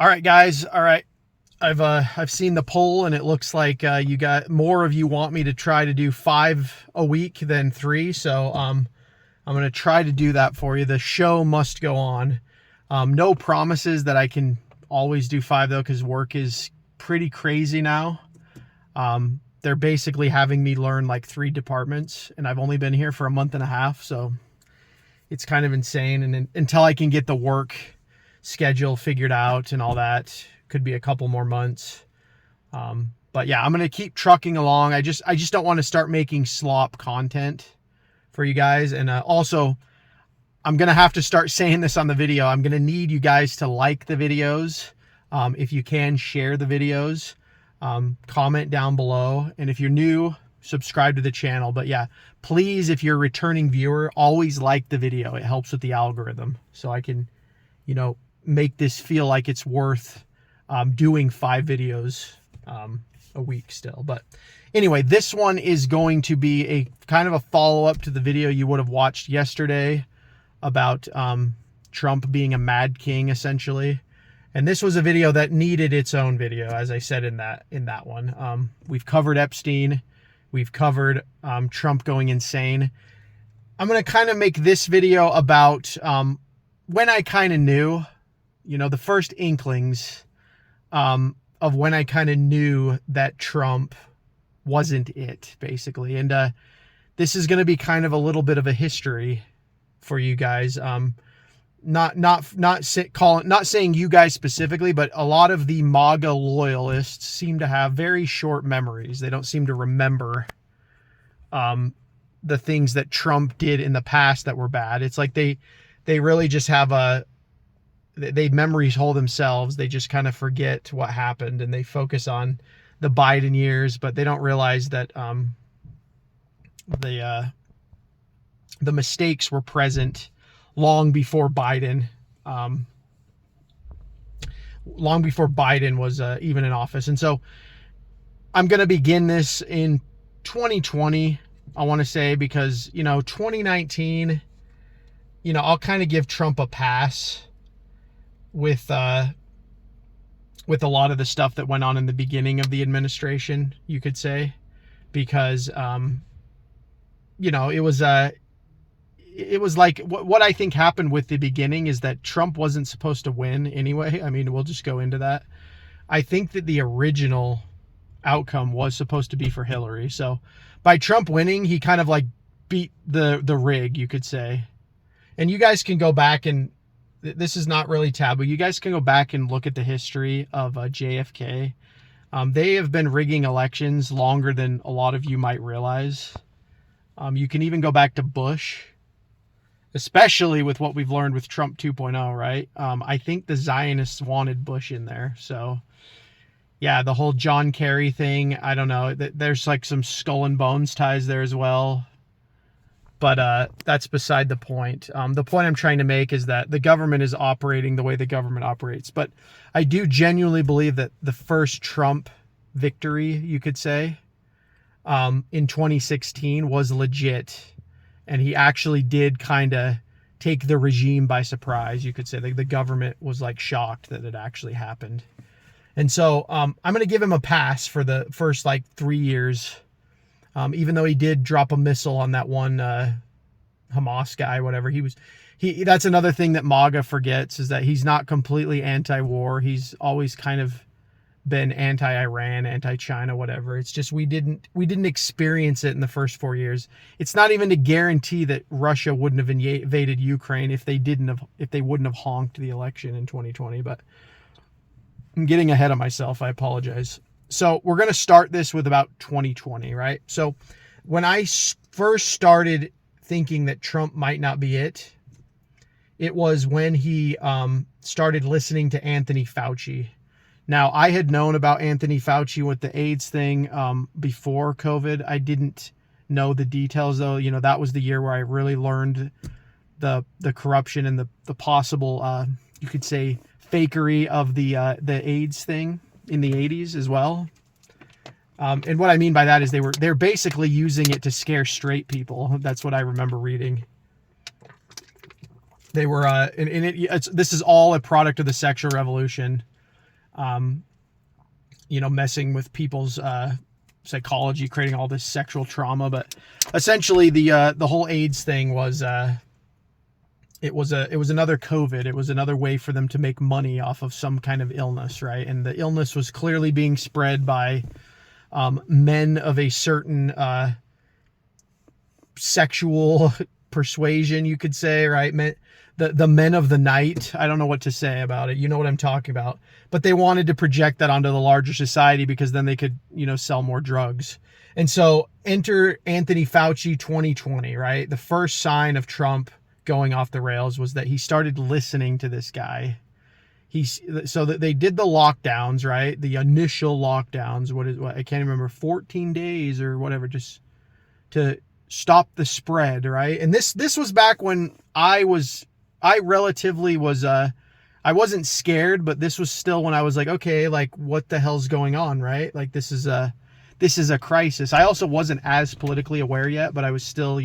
All right, guys. All right. I've seen the poll, and it looks like you got more of you want me to try to do 5 a week than 3. So I'm gonna try to do that for you. The show must go on. No promises that I can always do 5 though, because work is pretty crazy now. They're basically having me learn like 3 departments, and I've only been here for a month and a half, so it's kind of insane. And until I can get the work schedule figured out and all that, could be a couple more months. But yeah, I'm gonna keep trucking along. I just don't want to start making slop content for you guys. And also, I'm gonna have to start saying this on the video. I'm gonna need you guys to like the videos. If you can, share the videos. Comment down below, and if you're new, subscribe to the channel. But yeah, please, if you're a returning viewer, always like the video. It helps with the algorithm, so I can, make this feel like it's worth doing 5 videos a week still. But anyway, this one is going to be a kind of a follow-up to the video you would have watched yesterday about Trump being a mad king, essentially. And this was a video that needed its own video, as I said in that one. We've covered Epstein. We've covered Trump going insane. I'm going to kind of make this video about when I kind of knew, the first inklings of when I kind of knew that Trump wasn't it, basically. And this is going to be kind of a little bit of a history for you guys. Not saying you guys specifically, but a lot of the MAGA loyalists seem to have very short memories. They don't seem to remember the things that Trump did in the past that were bad. It's like they really just have they memories hold themselves. They just kind of forget what happened, and they focus on the Biden years, but they don't realize that the mistakes were present long before Biden, was even in office. And so I'm going to begin this in 2020, I want to say, because, 2019, I'll kind of give Trump a pass with a lot of the stuff that went on in the beginning of the administration, you could say, because, it was like what I think happened with the beginning is that Trump wasn't supposed to win anyway. I mean, we'll just go into that. I think that the original outcome was supposed to be for Hillary. So by Trump winning, he kind of like beat the rig, you could say. And you guys can go back, and this is not really taboo. You guys can go back and look at the history of JFK. They have been rigging elections longer than a lot of you might realize. You can even go back to Bush, especially with what we've learned with Trump 2.0, right? I think the Zionists wanted Bush in there. So, yeah, the whole John Kerry thing, I don't know. There's like some skull and bones ties there as well. But that's beside the point. The point I'm trying to make is that the government is operating the way the government operates. But I do genuinely believe that the first Trump victory, you could say, in 2016 was legit. And he actually did kind of take the regime by surprise, you could say. The government was like shocked that it actually happened. And so I'm going to give him a pass for the first like 3 years, even though he did drop a missile on that one Hamas guy, whatever. That's another thing that MAGA forgets, is that he's not completely anti-war. He's always kind of been anti-Iran, anti-China, whatever. It's just we didn't experience it in the first 4 years. It's not even to guarantee that Russia wouldn't have invaded Ukraine if they wouldn't have honked the election in 2020. But I'm getting ahead of myself. I apologize. So we're going to start this with about 2020, right? So when I first started thinking that Trump might not be it was when he started listening to Anthony Fauci. Now, I had known about Anthony Fauci with the AIDS thing before COVID. I didn't know the details, though. That was the year where I really learned the corruption and the possible, you could say, fakery of the AIDS thing in the 80s as well. And what I mean by that is they're basically using it to scare straight people. That's what I remember reading. They were, this is all a product of the sexual revolution. messing with people's psychology, creating all this sexual trauma. But essentially, the whole AIDS thing was it was another COVID. It was another way for them to make money off of some kind of illness, right? And the illness was clearly being spread by men of a certain sexual persuasion, you could say, right? The men of the night. I don't know what to say about it. You know what I'm talking about. But they wanted to project that onto the larger society because then they could, sell more drugs. And so enter Anthony Fauci 2020, right? The first sign of Trump going off the rails was that he started listening to this guy. So that they did the lockdowns, right? The initial lockdowns, I can't remember, 14 days or whatever, just to stop the spread, right? And this was back when I relatively was, I wasn't scared, but this was still when I was like, okay, like what the hell's going on, right? Like this is a crisis. I also wasn't as politically aware yet, but I was still,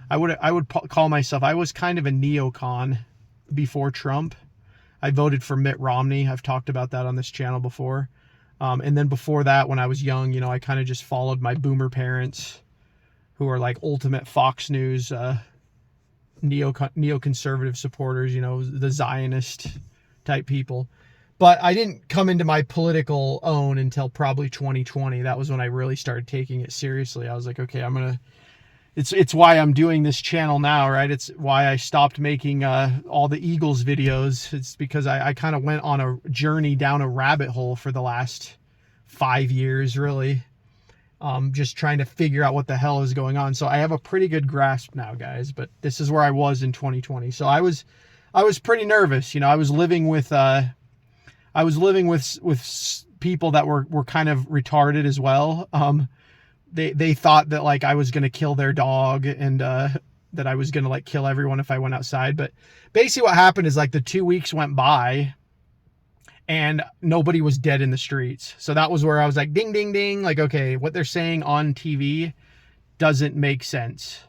I would call myself, I was kind of a neocon before Trump. I voted for Mitt Romney. I've talked about that on this channel before. And then before that, when I was young, I kind of just followed my boomer parents who are like ultimate Fox News, neoconservative supporters, the Zionist type people. But I didn't come into my political own until probably 2020. That was when I really started taking it seriously. I was like, okay, it's why I'm doing this channel now, right? It's why I stopped making all the Eagles videos. It's because I kind of went on a journey down a rabbit hole for the last 5 years, really. Just trying to figure out what the hell is going on. So I have a pretty good grasp now, guys, but this is where I was in 2020. So I was pretty nervous. I was living with people that were kind of retarded as well. They thought that like I was going to kill their dog and that I was going to like kill everyone if I went outside. But basically what happened is like the 2 weeks went by and nobody was dead in the streets. So that was where I was like, ding, ding, ding. Like, okay, what they're saying on TV doesn't make sense.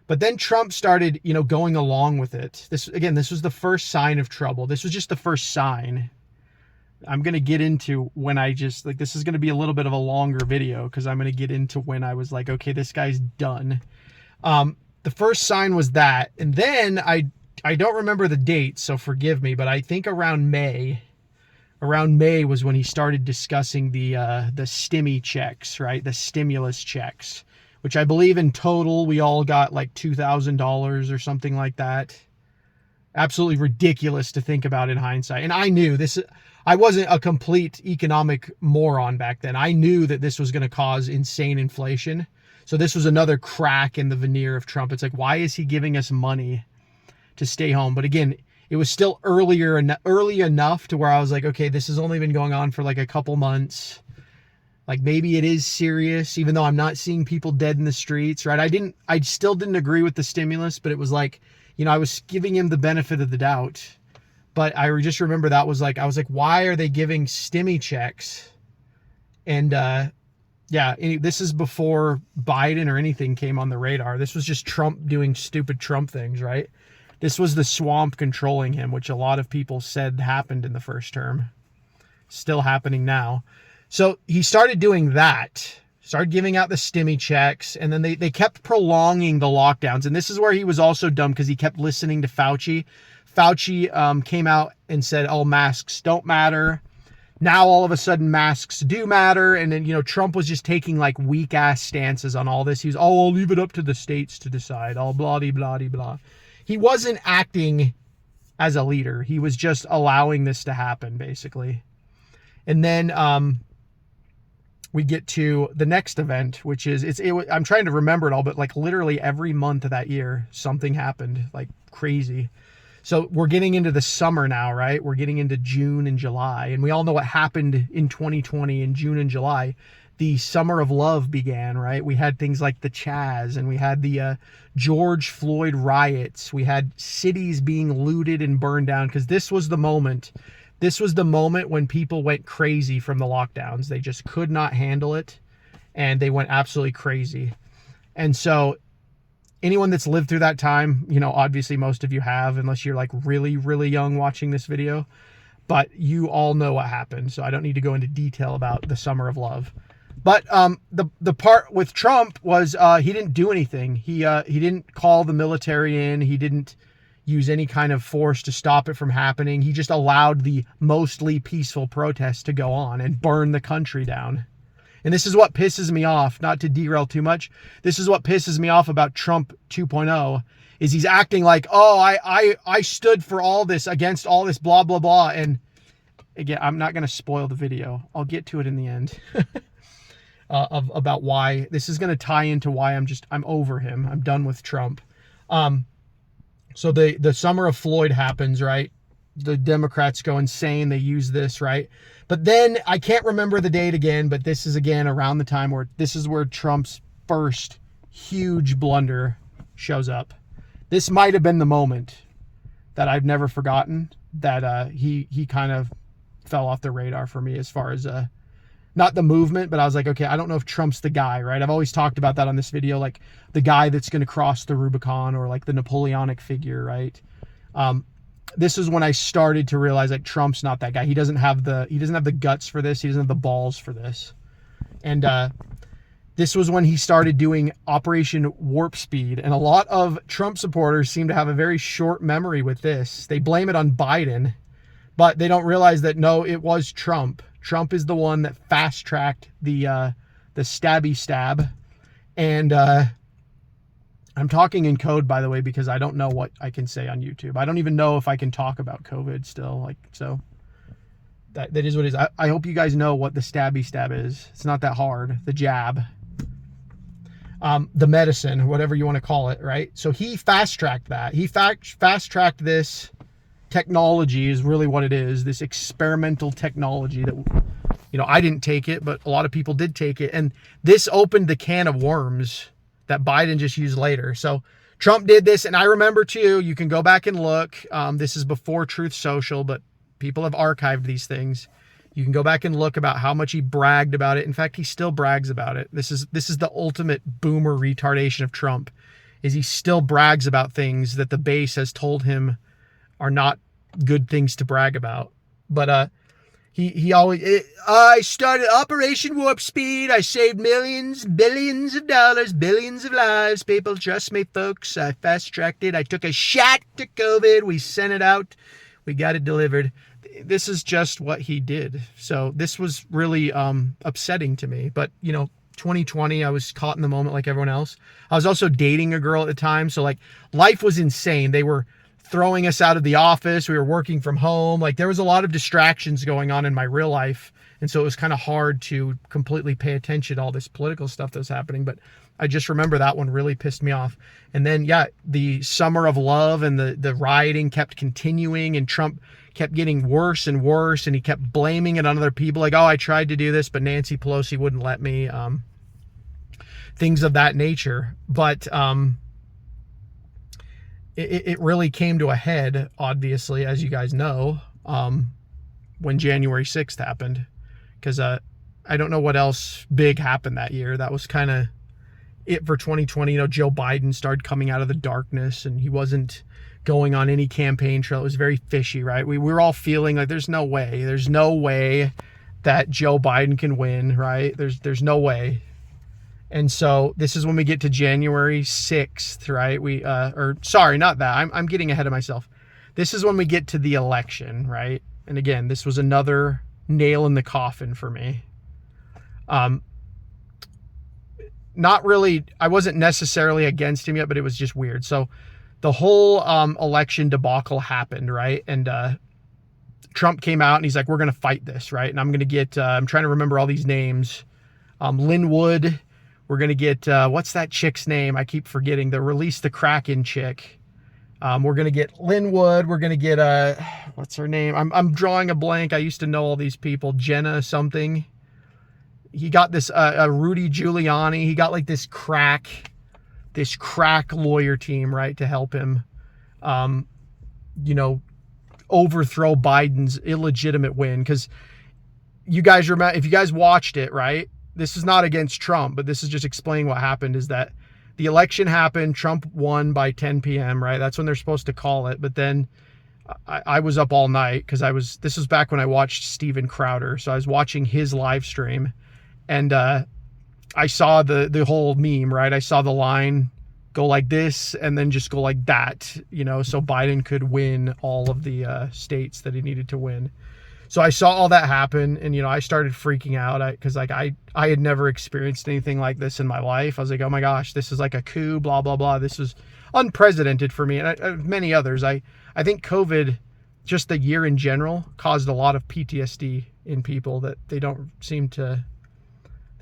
But then Trump started, going along with it. This was the first sign of trouble. This was just the first sign. I'm going to get into when this is going to be a little bit of a longer video because I'm going to get into when I was like, okay, this guy's done. The first sign was that. And then I don't remember the date, so forgive me, but I think around May was when he started discussing the stimmy checks, right? The stimulus checks, which I believe in total, we all got like $2,000 or something like that. Absolutely ridiculous to think about in hindsight. And I knew this, I wasn't a complete economic moron back then. I knew that this was going to cause insane inflation. So this was another crack in the veneer of Trump. It's like, why is he giving us money to stay home? But again, it was still early enough to where I was like, okay, this has only been going on for like a couple months. Like maybe it is serious, even though I'm not seeing people dead in the streets, right? I still didn't agree with the stimulus, but it was like, I was giving him the benefit of the doubt. But I just remember I was like, why are they giving stimmy checks? And this is before Biden or anything came on the radar. This was just Trump doing stupid Trump things, right? This was the swamp controlling him, which a lot of people said happened in the first term. Still happening now. So he started doing that. Started giving out the stimmy checks, and then they kept prolonging the lockdowns. And this is where he was also dumb because he kept listening to Fauci. Fauci came out and said, oh, masks don't matter. Now all of a sudden masks do matter. And then, Trump was just taking like weak ass stances on all this. He was, I'll leave it up to the states to decide. All blah, blah, blah, blah. He wasn't acting as a leader. He was just allowing this to happen, basically. And then we get to the next event, which is, I'm trying to remember it all, but like literally every month of that year, something happened like crazy. So we're getting into the summer now, right? We're getting into June and July. And we all know what happened in 2020 in June and July. The summer of love began, right? We had things like the Chaz, and we had the George Floyd riots. We had cities being looted and burned down because this was the moment. This was the moment when people went crazy from the lockdowns. They just could not handle it, and they went absolutely crazy. And so anyone that's lived through that time, obviously most of you have, unless you're like really, really young watching this video. but you all know what happened, so I don't need to go into detail about the summer of love. But the part with Trump was he didn't do anything. He didn't call the military in. He didn't use any kind of force to stop it from happening. He just allowed the mostly peaceful protests to go on and burn the country down. And this is what pisses me off, not to derail too much. This is what pisses me off about Trump 2.0, is he's acting like, oh, I stood for all this, against all this, blah, blah, blah. And again, I'm not going to spoil the video. I'll get to it in the end. About why this is going to tie into why I'm over him. I'm done with Trump. So the summer of Floyd happens, right? The Democrats go insane. They use this, right? But then I can't remember the date again, but this is again around the time where this is where Trump's first huge blunder shows up. This might have been the moment that I've never forgotten, that he kind of fell off the radar for me as far as not the movement, but I was like, okay, I don't know if Trump's the guy, right? I've always talked about that on this video, like the guy that's going to cross the Rubicon, or like the Napoleonic figure, right? This is when I started to realize like Trump's not that guy. He doesn't have the guts for this. He doesn't have the balls for this. And this was when he started doing Operation Warp Speed. And a lot of Trump supporters seem to have a very short memory with this. They blame it on Biden, but they don't realize that, no, it was Trump. Trump is the one that fast-tracked the stabby stab. And I'm talking in code, by the way, because I don't know what I can say on YouTube. I don't even know if I can talk about COVID still. Like, so that is what it is. I hope you guys know what the stabby stab is. It's not that hard. The jab. The medicine, whatever you want to call it, right? So he fast-tracked that. He fast-tracked this technology, is really what it is, this experimental technology that, you know, I didn't take it, but a lot of people did take it. And this opened the can of worms that Biden just used later. So Trump did this, and I remember too, you can go back and look. This is before Truth Social, but people have archived these things. You can go back and look about how much he bragged about it. In fact, he still brags about it. This is the ultimate boomer retardation of Trump, is he still brags about things that the base has told him are not good things to brag about. But he always, I started Operation Warp Speed. I saved millions, billions of dollars, billions of lives. People trust me, folks. I fast-tracked it. I took a shot to COVID. We sent it out. We got it delivered. This is just what he did. So this was really upsetting to me. But, you know, 2020, I was caught in the moment like everyone else. I was also dating a girl at the time. So, like, life was insane. They were throwing us out of the office. We were working from home. Like, there was a lot of distractions going on in my real life. And so it was kind of hard to completely pay attention to all this political stuff that was happening. But I just remember that one really pissed me off. And then, yeah, the summer of love and the rioting kept continuing, and Trump kept getting worse and worse, and he kept blaming it on other people. Like, oh, I tried to do this, but Nancy Pelosi wouldn't let me. Things of that nature. But it really came to a head, obviously, as you guys know, when January 6th happened. Because I don't know what else big happened that year. That was kind of it for 2020. You know, Joe Biden started coming out of the darkness, and he wasn't going on any campaign trail. It was very fishy, right? We were all feeling like there's no way that Joe Biden can win, right? There's no way. And so this is when we get to January 6th, right? Sorry, not that. I'm getting ahead of myself. This is when we get to the election, right? And again, this was another nail in the coffin for me. Not really, I wasn't necessarily against him yet, but it was just weird. So the whole election debacle happened, right? And Trump came out and he's like, we're going to fight this, right? And I'm going to get, I'm trying to remember all these names. Lynn Wood. We're going to get, what's that chick's name? I keep forgetting. The Release the Kraken chick. We're going to get Lynn Wood. We're going to get, what's her name? I'm drawing a blank. I used to know all these people. Jenna something. He got this, Rudy Giuliani. He got like this crack lawyer team, right, to help him, you know, overthrow Biden's illegitimate win. Because you guys remember, if you guys watched it, right, this is not against Trump, but this is just explaining what happened, is that the election happened. Trump won by 10 p.m., right? That's when they're supposed to call it. But then I was up all night because this was back when I watched Steven Crowder. So I was watching his live stream, and I saw the whole meme, right? I saw the line go like this and then just go like that, so Biden could win all of the states that he needed to win. So I saw all that happen, and, I started freaking out because I had never experienced anything like this in my life. I was like, oh my gosh, this is like a coup, blah, blah, blah. This is unprecedented for me and many others. I think COVID, just the year in general, caused a lot of PTSD in people that they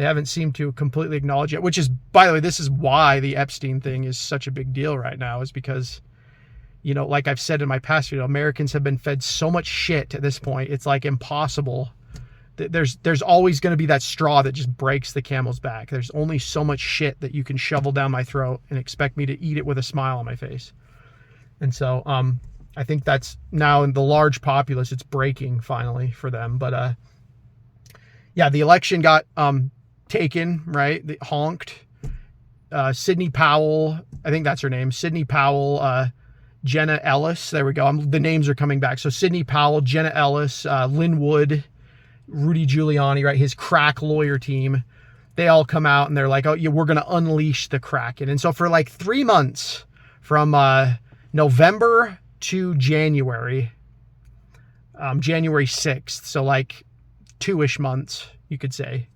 haven't seemed to completely acknowledge it, which is, by the way, this is why the Epstein thing is such a big deal right now, is because, like I've said in my past video, Americans have been fed so much shit at this point. It's like impossible. There's always going to be that straw that just breaks the camel's back. There's only so much shit that you can shovel down my throat and expect me to eat it with a smile on my face. And so, I think that's now in the large populace, it's breaking finally for them. But, yeah, the election got, taken, right? Honked. Sidney Powell, I think that's her name. Sidney Powell, Jenna Ellis. There we go. The names are coming back. So Sidney Powell, Jenna Ellis, Lynn Wood, Rudy Giuliani, right? His crack lawyer team. They all come out and they're like, oh, yeah, we're going to unleash the Kraken. And so for like 3 months, from November to January, January 6th, so like 2-ish months, you could say,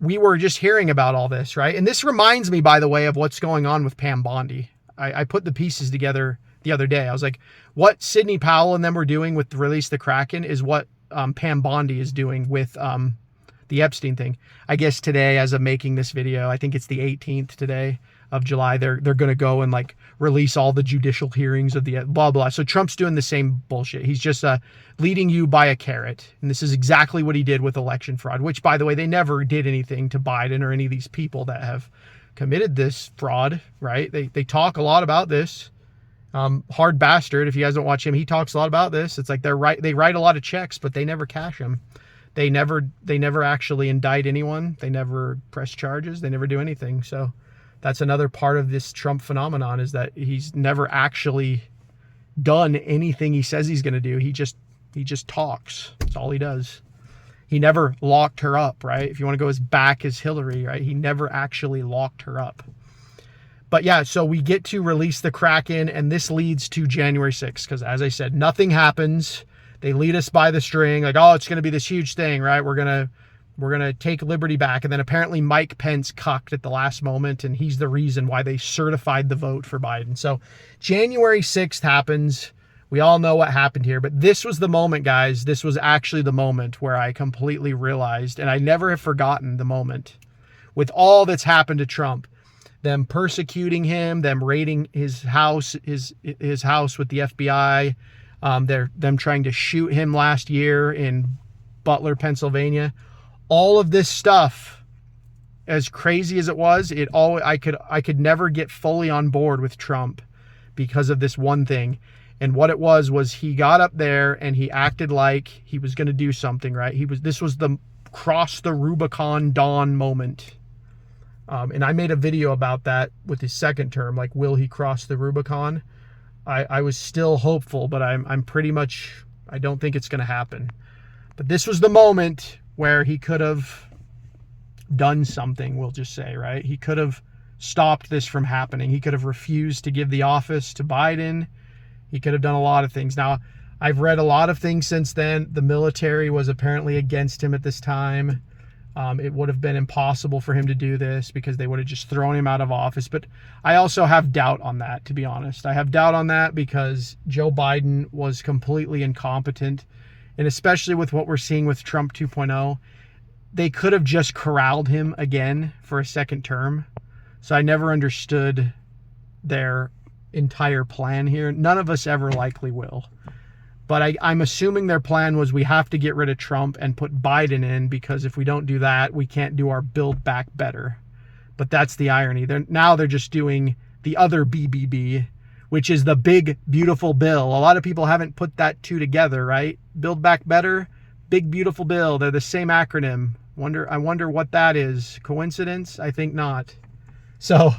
we were just hearing about all this, right? And this reminds me, by the way, of what's going on with Pam Bondi. I put the pieces together the other day. I was like, what Sidney Powell and them were doing with Release the Kraken is what Pam Bondi is doing with the Epstein thing. I guess today, as of making this video, I think it's the 18th today of July, they're going to go and like release all the judicial hearings of the blah, blah. So Trump's doing the same bullshit. He's just leading you by a carrot. And this is exactly what he did with election fraud, which, by the way, they never did anything to Biden or any of these people that have committed this fraud, right? They talk a lot about this. Hard Bastard, if you guys don't watch him, he talks a lot about this. It's like they write a lot of checks, but they never cash them. They never actually indict anyone. They never press charges. They never do anything. So that's another part of this Trump phenomenon, is that he's never actually done anything he says he's going to do. He just talks. That's all he does. He never locked her up, right? If you want to go as back as Hillary, right? He never actually locked her up. But yeah, so we get to Release the Kraken, and this leads to January 6th, because as I said, nothing happens. They lead us by the string, like, oh, it's going to be this huge thing, right? We're going to take liberty back. And then apparently Mike Pence cucked at the last moment, and he's the reason why they certified the vote for Biden. So January 6th happens. We all know what happened here, but this was the moment, guys. This was actually the moment where I completely realized, and I never have forgotten the moment, with all that's happened to Trump, them persecuting him, them raiding his house with the FBI, them trying to shoot him last year in Butler, Pennsylvania. All of this stuff, as crazy as it was, I could never get fully on board with Trump because of this one thing. And what it was he got up there and he acted like he was going to do something, right? This was the cross the Rubicon dawn moment. And I made a video about that with his second term, like, will he cross the Rubicon? I was still hopeful, but I'm pretty much, I don't think it's going to happen. But this was the moment where he could have done something, we'll just say, right? He could have stopped this from happening. He could have refused to give the office to Biden. He could have done a lot of things. Now, I've read a lot of things since then. The military was apparently against him at this time. It would have been impossible for him to do this because they would have just thrown him out of office. But I also have doubt on that, to be honest. I have doubt on that because Joe Biden was completely incompetent. And especially with what we're seeing with Trump 2.0, they could have just corralled him again for a second term. So I never understood their entire plan here. None of us ever likely will. But I'm assuming their plan was we have to get rid of Trump and put Biden in, because if we don't do that, we can't do our Build Back Better. But that's the irony. Now they're just doing the other BBB, which is the big, beautiful bill. A lot of people haven't put that two together, right? Build Back Better, big, beautiful bill. They're the same acronym. I wonder what that is. Coincidence? I think not. So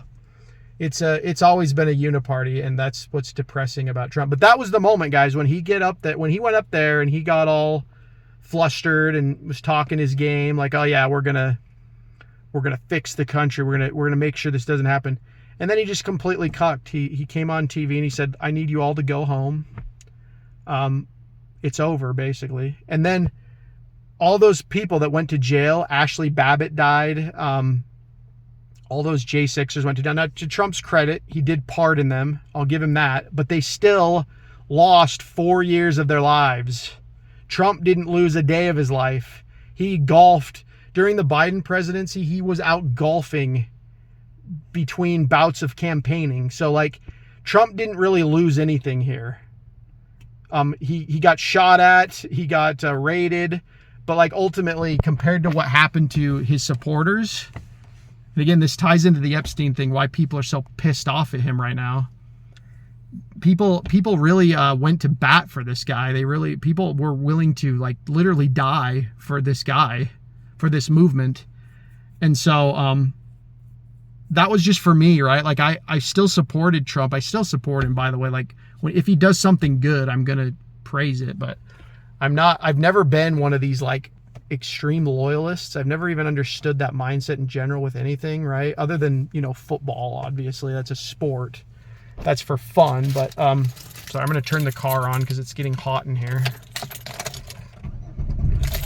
it's always been a uniparty, and that's what's depressing about Trump. But that was the moment, guys, when he went up there and he got all flustered and was talking his game like, oh yeah, we're gonna fix the country, we're gonna make sure this doesn't happen. And then he just completely cucked. He came on TV and he said, I need you all to go home. It's over, basically. And then all those people that went to jail, Ashley Babbitt died. All those J6ers went to jail. Now, to Trump's credit, he did pardon them. I'll give him that. But they still lost 4 years of their lives. Trump didn't lose a day of his life. He golfed. During the Biden presidency, he was out golfing between bouts of campaigning. So, like, Trump didn't really lose anything here. He got shot at. He got raided. But, like, ultimately, compared to what happened to his supporters... And again, this ties into the Epstein thing, why people are so pissed off at him right now. People really went to bat for this guy. People were willing to, like, literally die for this guy, for this movement. And so that was just for me, right? Like, I still supported Trump. I still support him, by the way. Like, if he does something good, I'm going to praise it. But I've never been one of these, like, extreme loyalists. I've never even understood that mindset in general with anything, right? Other than, football, obviously. That's a sport. That's for fun. But, sorry, I'm going to turn the car on because it's getting hot in here.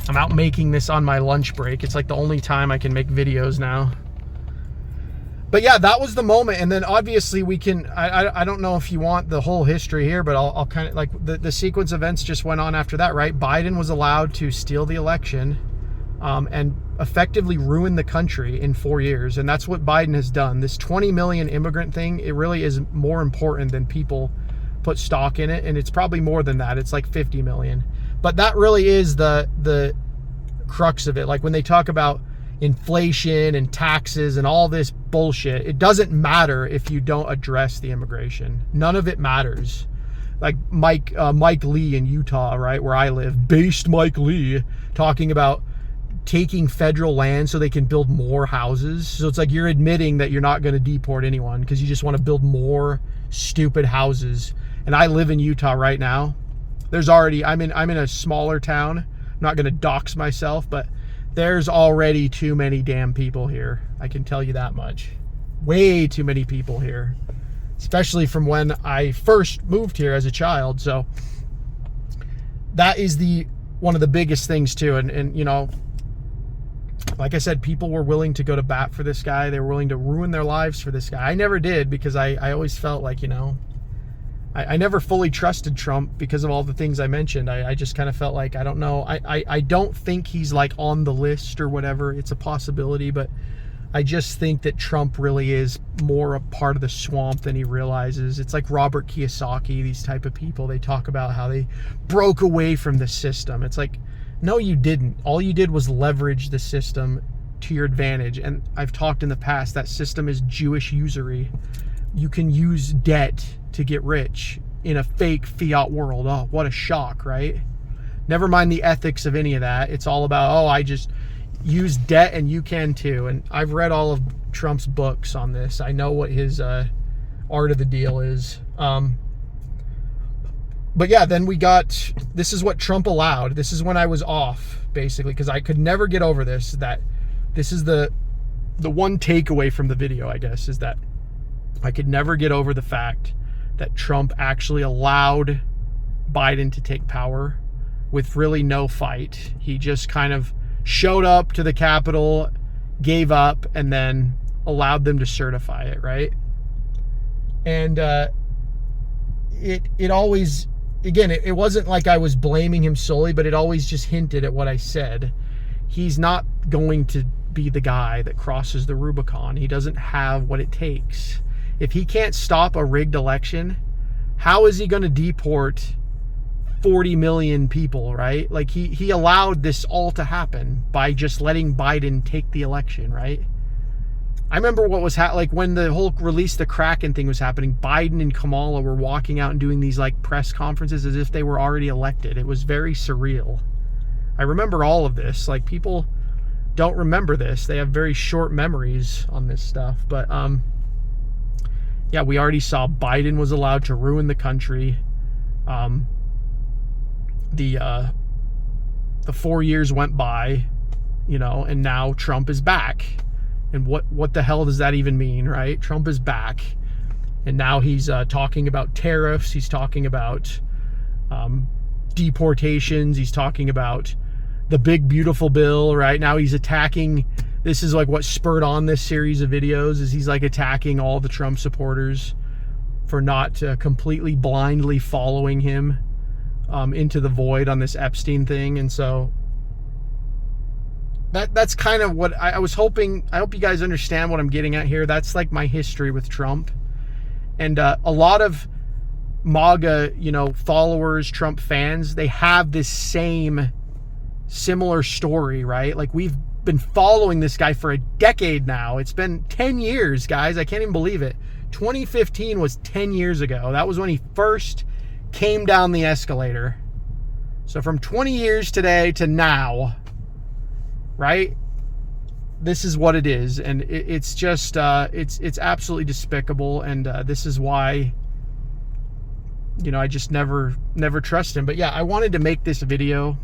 I'm out making this on my lunch break. It's like the only time I can make videos now. But yeah, that was the moment. And then obviously we can, I don't know if you want the whole history here, but I'll kind of, like, the sequence of events just went on after that, right? Biden was allowed to steal the election and effectively ruin the country in 4 years. And that's what Biden has done. This 20 million immigrant thing, it really is more important than people put stock in it. And it's probably more than that. It's like 50 million. But that really is the crux of it. Like, when they talk about inflation and taxes and all this bullshit, it doesn't matter if you don't address the immigration. None of it matters. Like Mike Lee in Utah, right, where I live, based Mike Lee, talking about taking federal land so they can build more houses. So it's like you're admitting that you're not going to deport anyone because you just want to build more stupid houses. And I live in Utah right now. I'm in a smaller town. I'm not going to dox myself, but there's already too many damn people here. I can tell you that much. Way too many people here. Especially from when I first moved here as a child. So that is one of the biggest things too. And like I said, people were willing to go to bat for this guy. They were willing to ruin their lives for this guy. I never did, because I always felt like, I never fully trusted Trump because of all the things I mentioned. I just kind of felt like, I don't know. I don't think he's like on the list or whatever. It's a possibility, but I just think that Trump really is more a part of the swamp than he realizes. It's like Robert Kiyosaki, these type of people. They talk about how they broke away from the system. It's like, no, you didn't. All you did was leverage the system to your advantage. And I've talked in the past, that system is Jewish usury. You can use debt to get rich in a fake fiat world. Oh, what a shock, right? Never mind the ethics of any of that. It's all about, I just use debt and you can too. And I've read all of Trump's books on this. I know what his art of the deal is. But yeah, then this is what Trump allowed. This is when I was off, basically, because I could never get over this. That this is the one takeaway from the video, I guess, is that I could never get over the fact that Trump actually allowed Biden to take power with really no fight. He just kind of showed up to the Capitol, gave up, and then allowed them to certify it, right? And it always, again, it wasn't like I was blaming him solely, but it always just hinted at what I said. He's not going to be the guy that crosses the Rubicon. He doesn't have what it takes. If he can't stop a rigged election, how is he going to deport 40 million people, right? Like, he allowed this all to happen by just letting Biden take the election, right? I remember what was like when the whole release the Kraken thing was happening, Biden and Kamala were walking out and doing these like press conferences as if they were already elected. It was very surreal. I remember all of this. Like, people don't remember this. They have very short memories on this stuff. But yeah, we already saw Biden was allowed to ruin the country. The 4 years went by, you know, and now Trump is back. And what the hell does that even mean, right? Trump is back, and now he's talking about tariffs. He's talking about deportations. He's talking about the big beautiful bill. Right now, he's attacking. This is like what spurred on this series of videos. Is he's like attacking all the Trump supporters for not completely blindly following him into the void on this Epstein thing. And so that's kind of what I was hoping. I hope you guys understand what I'm getting at here. That's like my history with Trump. And a lot of MAGA, you know, followers, Trump fans, they have this similar story, right? Like, we've been following this guy for a decade now. It's been 10 years, guys. I can't even believe it. 2015 was 10 years ago. That was when he first came down the escalator. So from 20 years today to now, right? This is what it is. And it's just, it's absolutely despicable. And this is why, you know, I just never trust him. But yeah, I wanted to make this video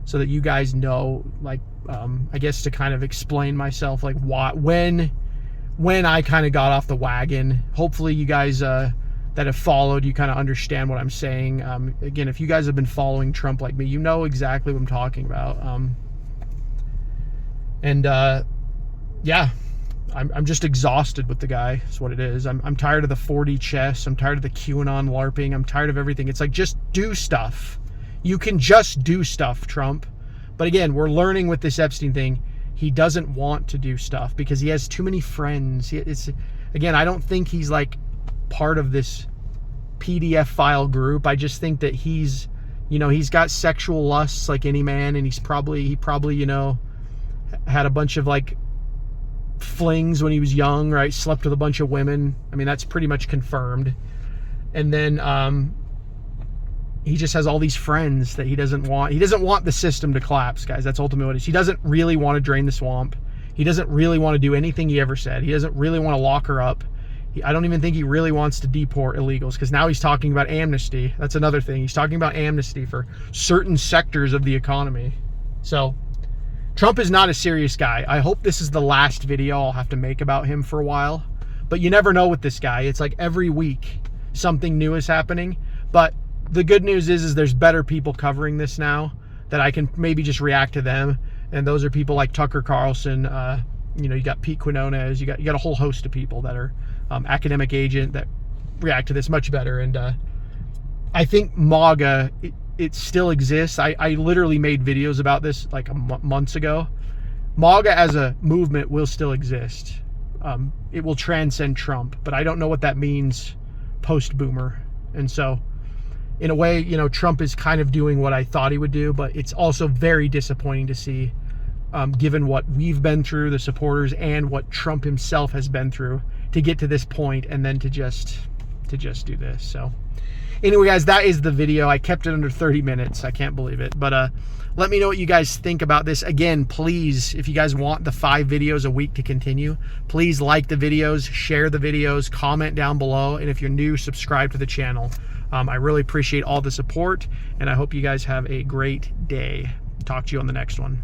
so that you guys know, like, I guess to kind of explain myself, like when I kind of got off the wagon. Hopefully you guys that have followed, you kind of understand what I'm saying. Again, if you guys have been following Trump like me, you know exactly what I'm talking about. Yeah, I'm just exhausted with the guy. That's what it is. I'm tired of the 4D chess. I'm tired of the QAnon LARPing. I'm tired of everything. It's like, just do stuff. You can just do stuff, Trump. But again, we're learning with this Epstein thing, he doesn't want to do stuff because he has too many friends. Again, I don't think he's like part of this PDF file group. I just think that he's, you know, he's got sexual lusts like any man, and he probably, you know, had a bunch of like flings when he was young, right? Slept with a bunch of women. I mean, that's pretty much confirmed. And then he just has all these friends that he doesn't want. He doesn't want the system to collapse, guys. That's ultimately what it is. He doesn't really want to drain the swamp. He doesn't really want to do anything he ever said. He doesn't really want to lock her up. I don't even think he really wants to deport illegals, because now he's talking about amnesty. That's another thing. He's talking about amnesty for certain sectors of the economy. So Trump is not a serious guy. I hope this is the last video I'll have to make about him for a while. But you never know with this guy. It's like every week something new is happening. But the good news is there's better people covering this now that I can maybe just react to them. And those are people like Tucker Carlson. You know, you got Pete Quinones. You got a whole host of people that are academic agent that react to this much better. And I think MAGA, it still exists. I literally made videos about this like months ago. MAGA as a movement will still exist. It will transcend Trump, but I don't know what that means post-boomer. And so, in a way, you know, Trump is kind of doing what I thought he would do, but it's also very disappointing to see, given what we've been through, the supporters, and what Trump himself has been through to get to this point, and then to just do this. So anyway, guys, that is the video. I kept it under 30 minutes. I can't believe it. But let me know what you guys think about this. Again, please, if you guys want the 5 videos a week to continue, please like the videos, share the videos, comment down below, and if you're new, subscribe to the channel. I really appreciate all the support, and I hope you guys have a great day. Talk to you on the next one.